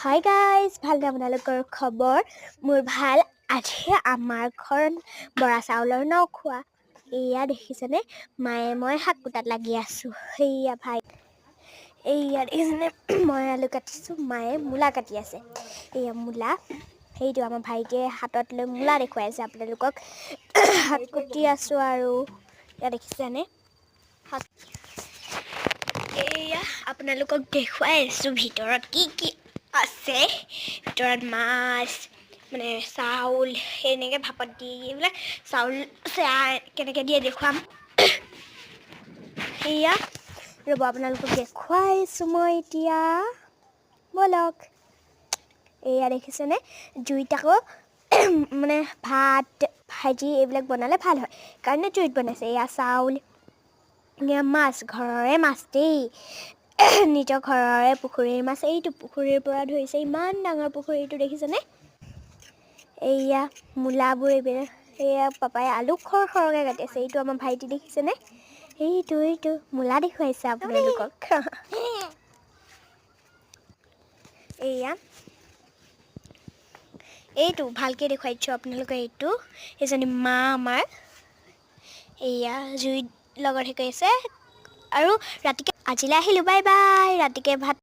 Hi guys, ভালনে আপোনালোকৰ খবৰ? মোৰ ভাল। আজি আমাৰ ঘৰত বৰা চাউলৰ ন খোৱা। এয়া দেখিছেনে, মায়ে মই শাক কুটাত লাগি আছোঁ। সেয়া ভাই, এয়া দেখিছেনে, মই আলু কাটিছোঁ, মায়ে মূলা কাটি আছে। এয়া মূলা, সেইটো আমাৰ ভাইটিয়ে হাতত লৈ মূলা দেখুৱাই আছে আপোনালোকক। শাক কুটি আছোঁ আৰু এয়া দেখিছেনে, শাক এয়া আপোনালোকক দেখুৱাই আছোঁ ভিতৰত কি কি আছে। ভিতৰত মাছ, মানে চাউল, এনেকৈ ভাপত দি এইবিলাক চাউল চেয়া কেনেকৈ দিয়ে দেখুৱাম। এয়া ৰ'ব, আপোনালোকক দেখুৱাইছোঁ মই এতিয়া, ব'লক। এয়া দেখিছেনে, জুইত আকৌ মানে ভাত ভাজি এইবিলাক বনালে ভাল হয় কাৰণে জুইত বনাইছে। এয়া চাউল, এয়া মাছ, ঘৰৰে মাছ দেই, নিজৰ ঘৰৰে পুখুৰীৰ মাছ। এইটো পুখুৰীৰ পৰা ধৰিছে, ইমান ডাঙৰ পুখুৰীটো দেখিছেনে। এয়া মূলাবোৰ এইবিলাক, এয়া পাপাই আলু সৰহকৈ কাটি আছে। এইটো আমাৰ ভাইটি দেখিছেনে, এইটো মূলা দেখুৱাইছে আপোনালোকক। এয়া এইটো ভালকৈ দেখুৱাইছোঁ আপোনালোকে। এইজনী মা আমাৰ, এয়া জুইত লগত শিকাইছে। আৰু ৰাতিকৈ আজিলৈ আহিলোঁ, বাই বাই। ৰাতিকৈ ভাত